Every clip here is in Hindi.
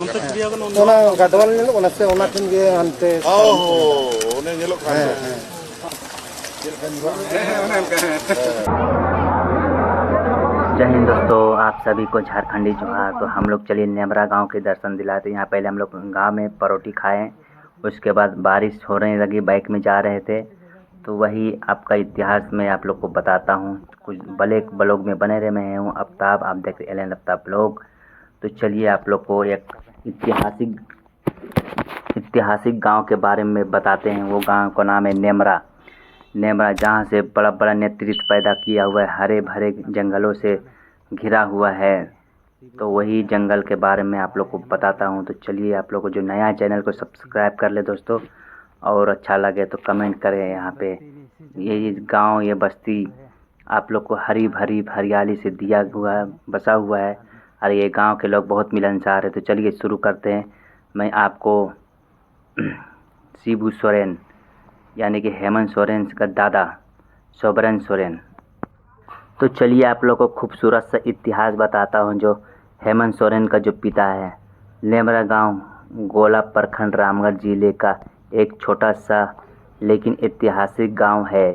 ᱚᱱᱟ ᱜᱟᱰᱣᱟᱞ ᱧᱮᱞᱚᱜ ᱠᱟᱱᱟ ᱥᱮ ᱚᱱᱟ ᱴᱷᱮᱱ ᱜᱮ ᱦᱟᱱᱛᱮ ᱚᱱᱮ ᱧᱮᱞᱚᱜ ᱠᱟᱱ ᱫᱚ जय हिंद दोस्तों, आप सभी को झारखंडी जोहार। तो हम लोग चलिए नेमरा गांव के दर्शन दिलाते। यहाँ पहले हम लोग गांव में परोठी खाएं, उसके बाद बारिश होने लगी, बाइक में जा रहे थे, तो वही आपका इतिहास में आप लोग को बताता हूँ। कुछ ब्लॉग में बने रहे। मैं हूँ आफ्ताब, आप देख रहे हैं आफ्ताब ब्लॉग। तो चलिए आप लोग को एक ऐतिहासिक गांव के बारे में बताते हैं। वो गांव का नाम है नेमरा। जहाँ से बड़ा बड़ा नेतृत्व पैदा किया हुआ है, हरे भरे जंगलों से घिरा हुआ है। तो वही जंगल के बारे में आप लोग को बताता हूँ। तो चलिए आप लोग को जो नया चैनल को सब्सक्राइब कर ले दोस्तों, और अच्छा लगे तो कमेंट करें। यहाँ पे ये गांव, ये बस्ती आप लोग को हरी भरी हरियाली से दिया हुआ बसा हुआ है, और ये गांव के लोग बहुत मिलनसार है। तो चलिए शुरू करते हैं। मैं आपको शिबू सोरेन यानी कि हेमंत सोरेन का दादा सोबरन सोरेन। तो चलिए आप लोग को खूबसूरत सा इतिहास बताता हूँ जो हेमंत सोरेन का जो पिता है। नेमरा गांव गोला प्रखंड रामगढ़ जिले का एक छोटा सा लेकिन ऐतिहासिक गांव है।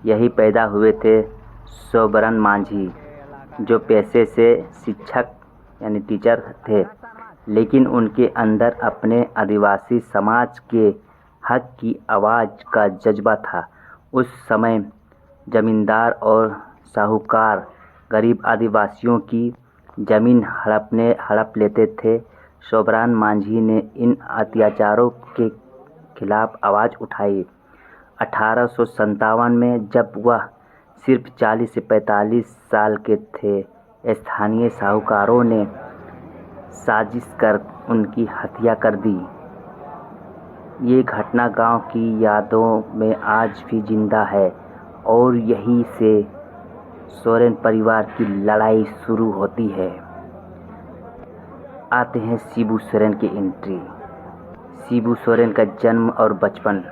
यही पैदा हुए थे सोबरन मांझी, जो पेशे से शिक्षक यानी टीचर थे, लेकिन उनके अंदर अपने आदिवासी समाज के हक की आवाज़ का जज्बा था। उस समय जमींदार और साहूकार गरीब आदिवासियों की ज़मीन हड़प लेते थे। सोबरन मांझी ने इन अत्याचारों के खिलाफ आवाज़ उठाई। 1857 में जब वह सिर्फ 40 से 45 साल के थे, स्थानीय साहूकारों ने साजिश कर उनकी हत्या कर दी। ये घटना गांव की यादों में आज भी जिंदा है, और यहीं से सोरेन परिवार की लड़ाई शुरू होती है। आते हैं शिबू सोरेन की एंट्री। शिबू सोरेन का जन्म और बचपन।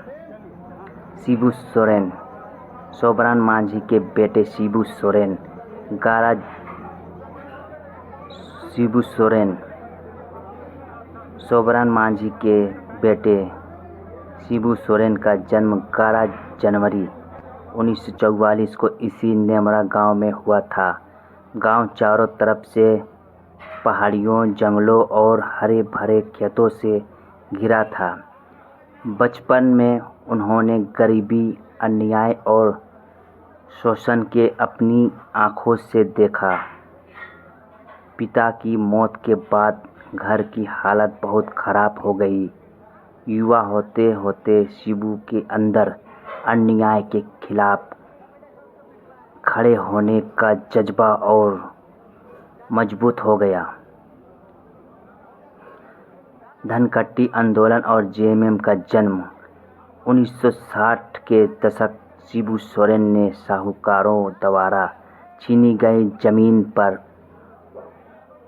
शिबू सोरेन सोबरन मांझी के बेटे शिबू सोरेन सोबरन मांझी के बेटे शिबू सोरेन का जन्म 11 जनवरी 1944 को इसी नेमरा गांव में हुआ था। गांव चारों तरफ से पहाड़ियों, जंगलों और हरे भरे खेतों से घिरा था। बचपन में उन्होंने गरीबी, अन्याय और शोषण के अपनी आंखों से देखा। पिता की मौत के बाद घर की हालत बहुत खराब हो गई। युवा होते होते शिबू के अंदर अन्याय के खिलाफ खड़े होने का जज्बा और मजबूत हो गया। धनकट्टी आंदोलन और जेएमएम का जन्म। 1960 के दशक शिबू सोरेन ने साहूकारों द्वारा छीनी गई जमीन पर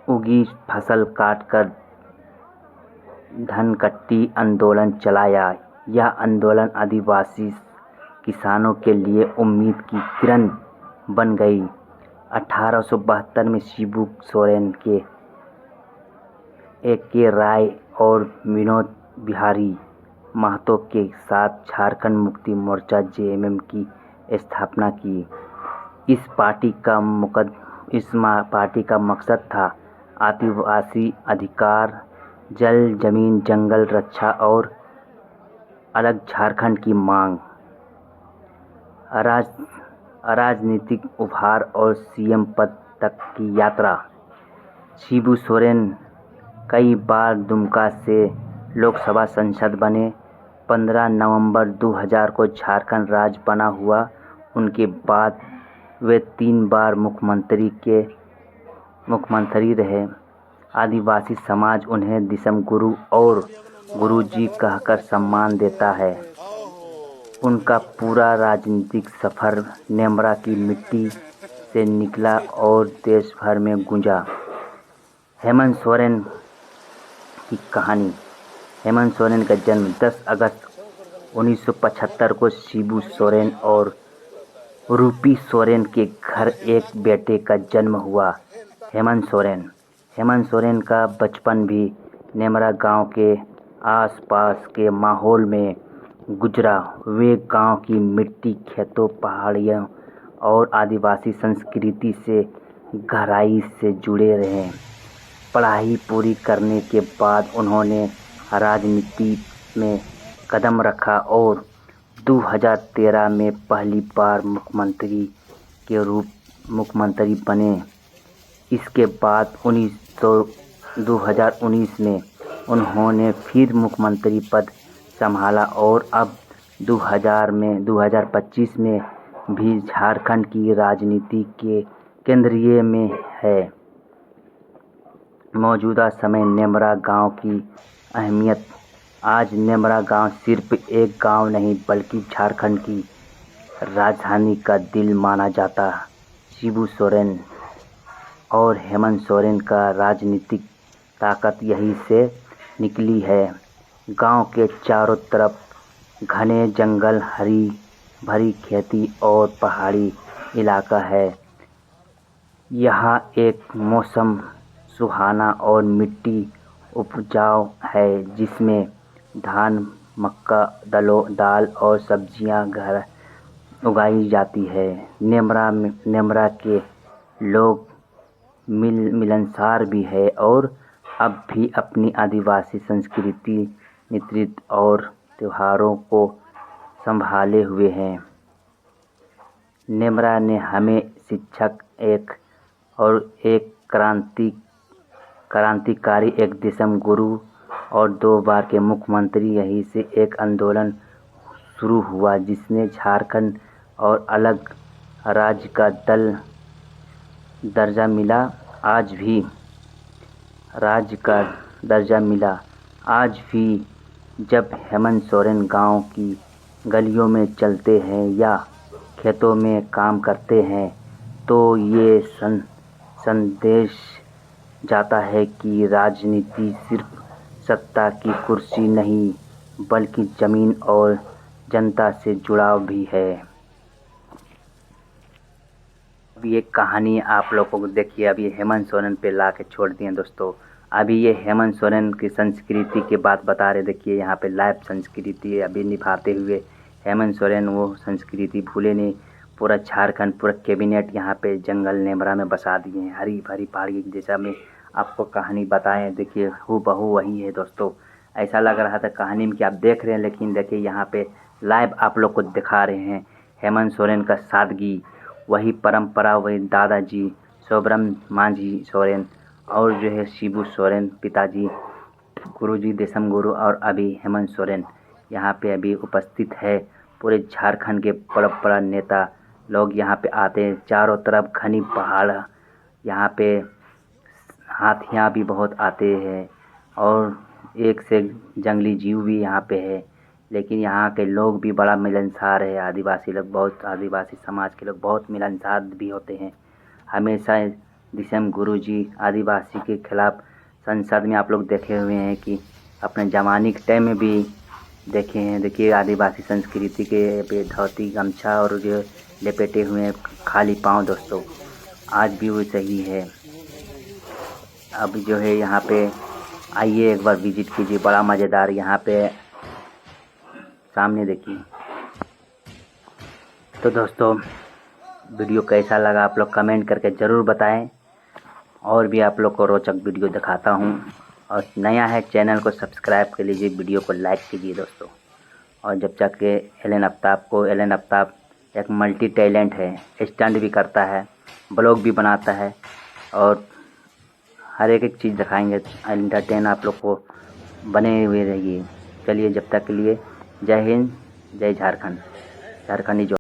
उगी फसल काटकर धनकट्टी आंदोलन चलाया। यह आंदोलन आदिवासी किसानों के लिए उम्मीद की किरण बन गई। 1872 में शिबू सोरेन के A.K. राय और विनोद बिहारी महतो के साथ झारखंड मुक्ति मोर्चा जेएमएम की स्थापना की। इस पार्टी का मकसद था आदिवासी अधिकार, जल, जमीन, जंगल रक्षा और अलग झारखंड की मांग। राजनीतिक उभार और सीएम पद तक की यात्रा। शिबू सोरेन कई बार दुमका से लोकसभा सांसद बने। 15 नवंबर 2000 को झारखंड राज्य बना हुआ। उनके बाद वे 3 बार मुख्यमंत्री रहे। आदिवासी समाज उन्हें दिसम गुरु और गुरुजी कहकर सम्मान देता है। उनका पूरा राजनीतिक सफर नेमरा की मिट्टी से निकला और देश भर में गूंजा। हेमंत सोरेन की कहानी। हेमंत सोरेन का जन्म 10 अगस्त 1975 को शिबू सोरेन और रूपी सोरेन के घर एक बेटे का जन्म हुआ। हेमंत सोरेन का बचपन भी नेमरा गांव के आसपास के माहौल में गुजरा। वे गांव की मिट्टी, खेतों, पहाड़ियों और आदिवासी संस्कृति से गहराई से जुड़े रहे। पढ़ाई पूरी करने के बाद उन्होंने राजनीति में कदम रखा और 2013 में पहली बार मुख्यमंत्री बने। इसके बाद 2019 में उन्होंने फिर मुख्यमंत्री पद संभाला और अब 2025 में भी झारखंड की राजनीति के केंद्रीय में है। मौजूदा समय नेमरा गांव की अहमियत। आज नेमरा गांव सिर्फ एक गांव नहीं बल्कि झारखंड की राजधानी का दिल माना जाता। शिबू सोरेन और हेमंत सोरेन का राजनीतिक ताकत यहीं से निकली है। गांव के चारों तरफ घने जंगल, हरी भरी खेती और पहाड़ी इलाका है। यहाँ एक मौसम सुहाना और मिट्टी उपजाऊ है जिसमें धान, मक्का, दाल और सब्जियां घर उगाई जाती है। नेमरा के लोग मिलनसार भी है और अब भी अपनी आदिवासी संस्कृति, नृत्य और त्योहारों को संभाले हुए हैं। नेमरा ने हमें शिक्षक एक क्रांतिकारी, एक देशम गुरु और 2 बार के मुख्यमंत्री। यहीं से एक आंदोलन शुरू हुआ जिसने झारखंड और अलग राज्य का दर्जा मिला। आज भी जब हेमंत सोरेन गांव की गलियों में चलते हैं या खेतों में काम करते हैं तो ये संदेश जाता है कि राजनीति सिर्फ सत्ता की कुर्सी नहीं बल्कि ज़मीन और जनता से जुड़ाव भी है। अब ये कहानी आप लोगों को देखिए। अभी हेमंत सोरेन पे ला के छोड़ दिए दोस्तों। अभी ये हेमंत सोरेन की संस्कृति की बात बता रहे। देखिए यहाँ पे लाइव संस्कृति अभी निभाते हुए हेमंत सोरेन वो संस्कृति भूले नहीं। पूरा झारखंड, पूरा कैबिनेट यहाँ पे जंगल नेमरा में बसा दिए हैं। हरी भरी पहाड़ी जैसा में आपको कहानी बताएं। देखिए हूबहू वही है दोस्तों। ऐसा लग रहा था कहानी में कि आप देख रहे हैं, लेकिन देखिए यहाँ पे लाइव आप लोग को दिखा रहे हैं हेमंत सोरेन का सादगी, वही परंपरा, वही दादाजी सोबरन मांझी सोरेन और जो है शिबू सोरेन पिताजी, गुरुजी देशम गुरु और अभी हेमंत सोरेन यहाँ पे अभी उपस्थित है। पूरे झारखंड के बड़ा नेता लोग यहाँ पे आते हैं। चारों तरफ घनी पहाड़, यहाँ पे हाथियाँ भी बहुत आते हैं और एक से जंगली जीव भी यहाँ पे है। लेकिन यहाँ के लोग भी बड़ा मिलनसार है। आदिवासी समाज के लोग बहुत मिलनसार भी होते हैं। हमेशा दिसम गुरुजी आदिवासी के खिलाफ संसद में आप लोग देखे हुए हैं कि अपने जमाने के टाइम में भी देखे हैं। देखिए आदिवासी संस्कृति के पे धोती गमछा और जो लपेटे हुए हैं खाली पाँव दोस्तों, आज भी वो सही है। अब जो है यहाँ पे आइए एक बार विजिट कीजिए, बड़ा मज़ेदार यहाँ पे सामने देखिए। तो दोस्तों वीडियो कैसा लगा आप लोग कमेंट करके ज़रूर बताएं। और भी आप लोग को रोचक वीडियो दिखाता हूँ। और नया है चैनल को सब्सक्राइब कर लीजिए, वीडियो को लाइक कीजिए दोस्तों। और जब तक के एलन आफ्ताब एक मल्टी टैलेंट है, स्टंट भी करता है, ब्लॉग भी बनाता है और हर एक चीज़ दिखाएंगे। एंटरटेन आप लोग को बने हुए रहिए। चलिए जब तक के लिए जय हिंद, जय झारखंड। झारखंडी जो